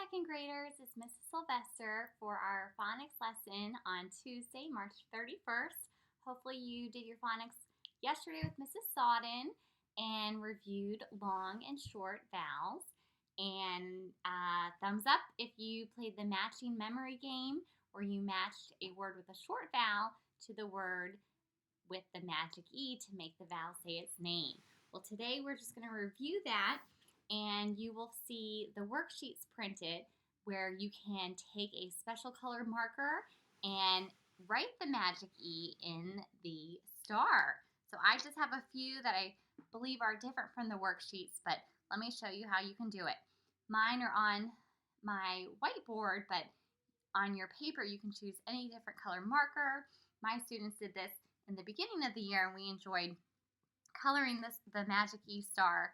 second graders, it's Mrs. Sylvester for our phonics lesson on Tuesday, March 31st. Hopefully you did your phonics yesterday with Mrs. Sawden and reviewed long and short vowels. And thumbs up if you played the matching memory game where you matched a word with a short vowel to the word with the magic E to make the vowel say its name. Well, today we're just going to review that, and you will see the worksheets printed where you can take a special color marker and write the magic E in the star. So I just have a few that I believe are different from the worksheets, but let me show you how you can do it. Mine are on my whiteboard, but on your paper you can choose any different color marker. My students did this in the beginning of the year, and we enjoyed coloring the magic E star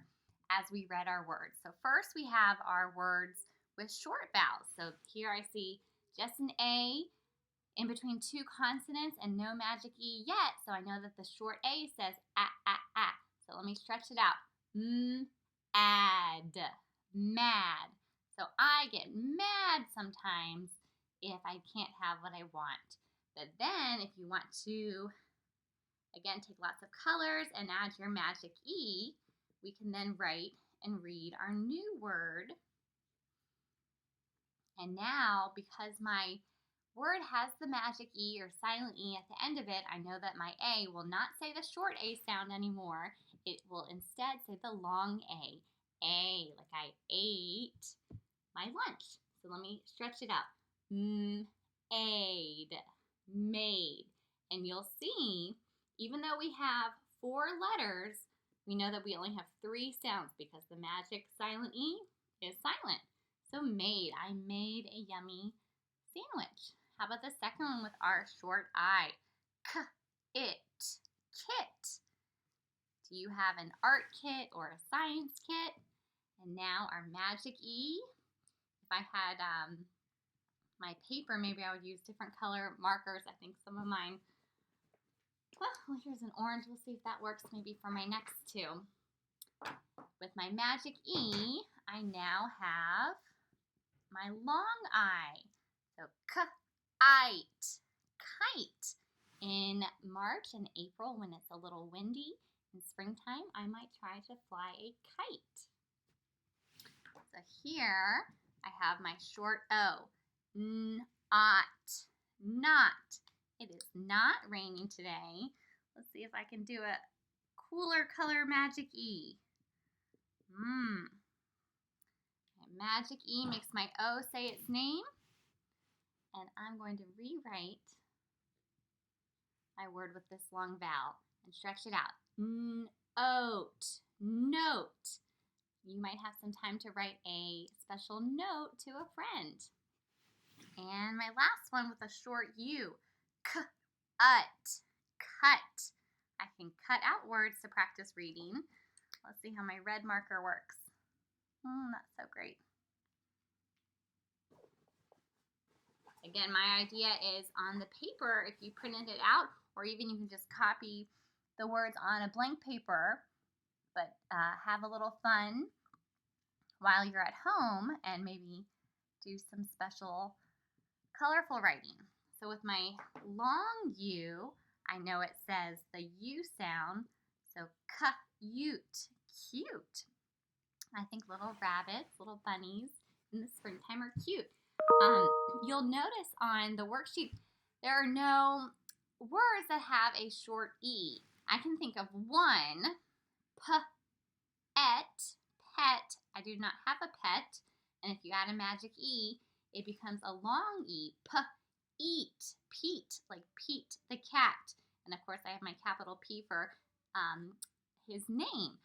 as we read our words. So first we have our words with short vowels. So here I see just an A in between two consonants and no magic E yet. So I know that the short A says a. So let me stretch it out. Mad, mad. So I get mad sometimes if I can't have what I want. But then if you want to, again, take lots of colors and add your magic E, we can then write and read our new word. And now, because my word has the magic E or silent E at the end of it, I know that my A will not say the short A sound anymore. It will instead say the long A. A, like I ate my lunch. So let me stretch it out. Aid, made. And you'll see, even though we have 4 letters, we know that we only have 3 sounds because the magic silent E is silent. So made, I made a yummy sandwich. How about the second one with our short I? It, kit. Do you have an art kit or a science kit? And now our magic E. If I had my paper, maybe I would use different color markers. I think some of mine, well, here's an orange. We'll see if that works maybe for my next 2. With my magic E, I now have my long I. So kite, kite. In March and April, when it's a little windy, in springtime, I might try to fly a kite. So here I have my short O. Not. It is not raining today. Let's see if I can do a cooler color magic E. Magic E makes my O say its name. And I'm going to rewrite my word with this long vowel and stretch it out. Oat, note. You might have some time to write a special note to a friend. And my last one with a short U. Cut, cut. I can cut out words to practice reading. Let's see how my red marker works. Not so great. Again, my idea is on the paper, if you printed it out, or even you can just copy the words on a blank paper, but have a little fun while you're at home and maybe do some special colorful writing. So with my long U, I know it says the U sound, so cute, cute. I think little rabbits, little bunnies in the springtime are cute. You'll notice on the worksheet there are no words that have a short E. I can think of one, pet. I do not have a pet, and if you add a magic E, it becomes a long E. Eat, Pete, like Pete the cat. And of course I have my capital P for his name.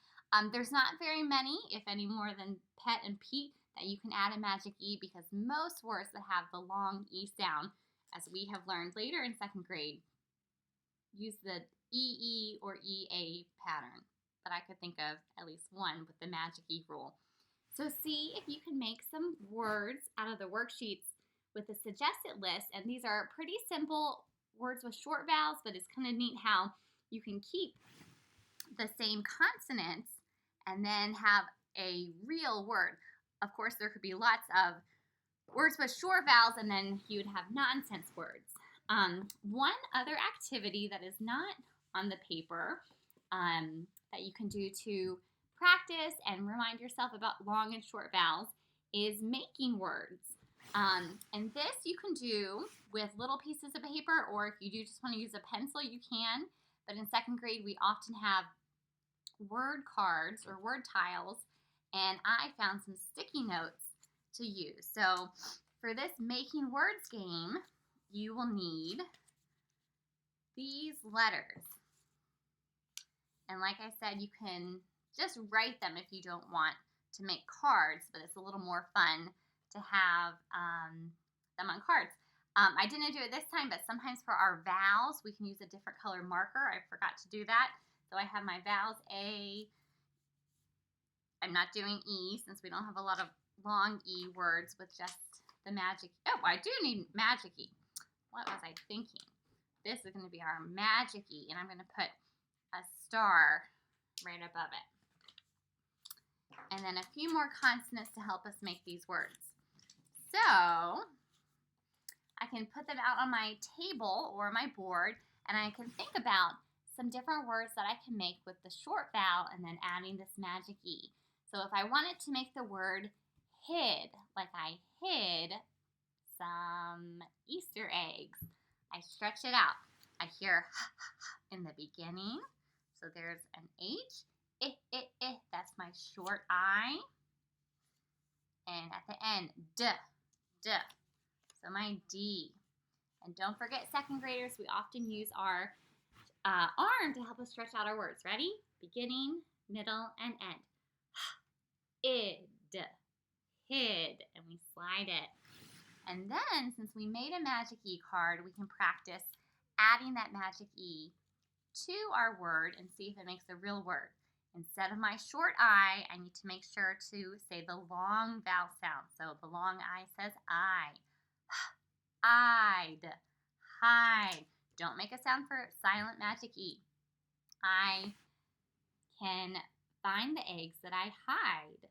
There's not very many, if any more than pet and Pete, that you can add a magic E, because most words that have the long E sound, as we have learned later in 2nd grade, use the EE or EA pattern. But I could think of at least one with the magic E rule. So see if you can make some words out of the worksheets with a suggested list. And these are pretty simple words with short vowels, but it's kind of neat how you can keep the same consonants and then have a real word. Of course, there could be lots of words with short vowels, and then you would have nonsense words. One other activity that is not on the paper that you can do to practice and remind yourself about long and short vowels is making words. And this you can do with little pieces of paper, or if you do just want to use a pencil, you can. But in second grade, we often have word cards or word tiles, and I found some sticky notes to use. So for this making words game, you will need these letters. And like I said, you can just write them if you don't want to make cards, but it's a little more fun to have them on cards. I didn't do it this time, but sometimes for our vowels, we can use a different color marker. I forgot to do that. So I have my vowels A. I'm not doing E since we don't have a lot of long E words with just the magic. Oh, I do need magic E. What was I thinking? This is going to be our magic E, and I'm going to put a star right above it. And then a few more consonants to help us make these words. So I can put them out on my table or my board, and I can think about some different words that I can make with the short vowel and then adding this magic E. So if I wanted to make the word hid, like I hid some Easter eggs, I stretch it out. I hear in the beginning, so there's an H, that's my short I. And at the end, D. So my D. And don't forget, second graders, we often use our arm to help us stretch out our words. Ready? Beginning, middle, and end. Id, hid, and we slide it. And then, since we made a magic E card, we can practice adding that magic E to our word and see if it makes a real word. Instead of my short I need to make sure to say the long vowel sound. So the long I says I. I'd, hide. Don't make a sound for silent magic E. I can find the eggs that I hide.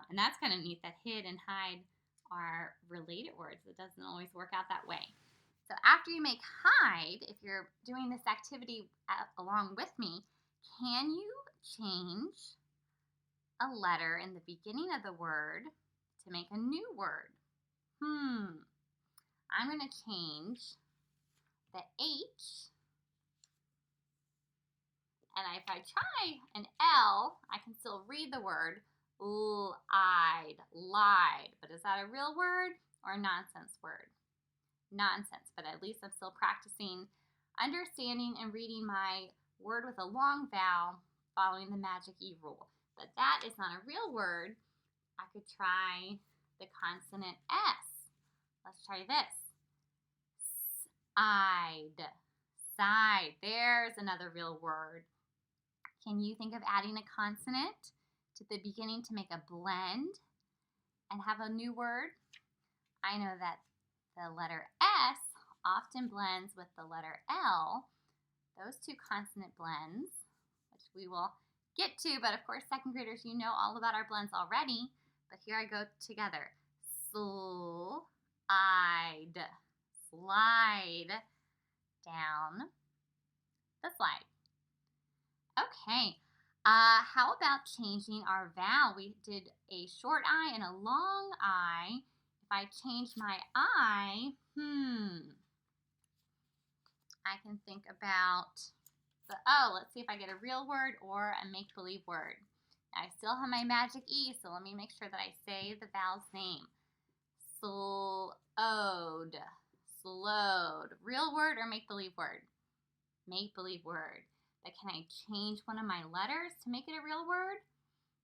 And that's kind of neat that hid and hide are related words. It doesn't always work out that way. So after you make hide, if you're doing this activity along with me, can you change a letter in the beginning of the word to make a new word? I'm going to change the H, and if I try an L, I can still read the word lied, but is that a real word or a nonsense word? Nonsense, but at least I'm still practicing understanding and reading my word with a long vowel following the magic E rule. But that is not a real word. I could try the consonant S. Let's try this. Side. There's another real word. Can you think of adding a consonant to the beginning to make a blend and have a new word? I know that the letter S often blends with the letter L. Those two consonant blends, which we will get to, but of course, second graders, you know all about our blends already. But here I go together. Slide down the slide. Okay. How about changing our vowel? We did a short I and a long I. If I change my I, I can think about let's see if I get a real word or a make-believe word. Now, I still have my magic E, so let me make sure that I say the vowel's name. Slowed. Real word or make-believe word? Make-believe word. But can I change one of my letters to make it a real word?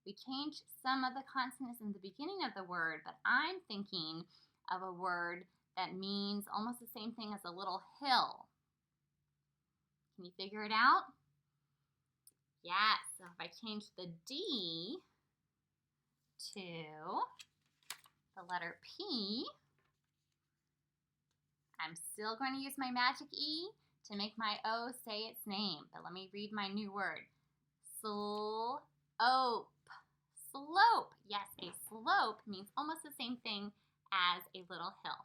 We changed some of the consonants in the beginning of the word, but I'm thinking of a word that means almost the same thing as a little hill. Can you figure it out? Yes. So if I change the D to the letter P, I'm still going to use my magic E to make my O say its name. But let me read my new word. Slope. Yes, a slope means almost the same thing as little hill.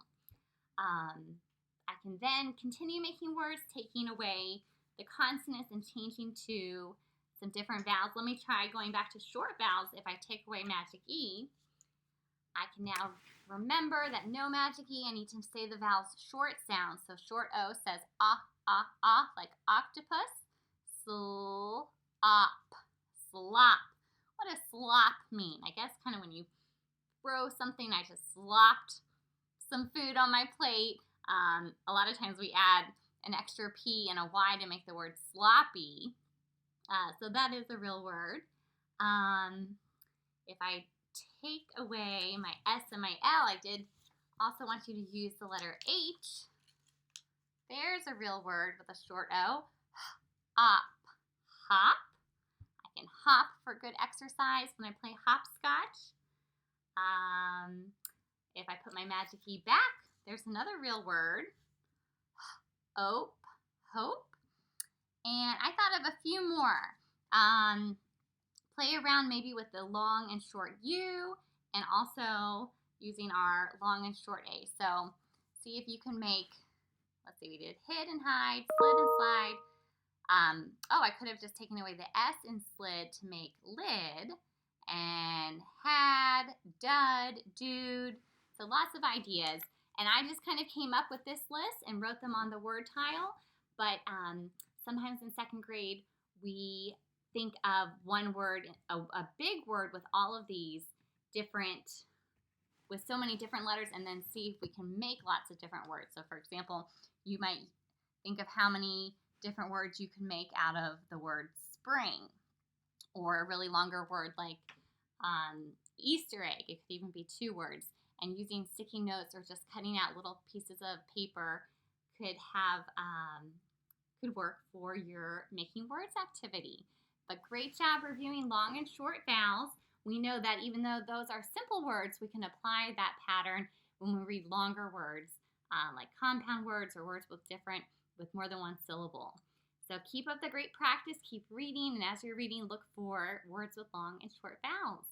I can then continue making words, taking away the consonants and changing to some different vowels. Let me try going back to short vowels. If I take away magic E, I can now remember that no magic E, I need to say the vowels short sounds. So short O says ah, ah, ah, like octopus. Slop, slop. What does slop mean? I guess kind of when you throw something, I just slopped some food on my plate. A lot of times we add an extra P and a Y to make the word sloppy. So that is a real word. If I take away my S and my L, I did also want you to use the letter H. There's a real word with a short O. Hop, hop. I can hop for good exercise when I play hopscotch. If I put my magic E back, there's another real word. Ope, hope. And I thought of a few more. Play around maybe with the long and short U, and also using our long and short A. So see if you can make, let's see, we did hid and hide, slid and slide. I could have just taken away the S and slid to make lid, and had, dud, dude. So lots of ideas. And I just kind of came up with this list and wrote them on the word tile. But sometimes in second grade, we think of one word, a big word with all of these different, with so many different letters, and then see if we can make lots of different words. So for example, you might think of how many different words you can make out of the word spring, or a really longer word like Easter egg. It could even be 2 words. And using sticky notes or just cutting out little pieces of paper could work for your making words activity. But great job reviewing long and short vowels. We know that even though those are simple words, we can apply that pattern when we read longer words, like compound words or words with more than one syllable. So keep up the great practice, keep reading, and as you're reading, look for words with long and short vowels.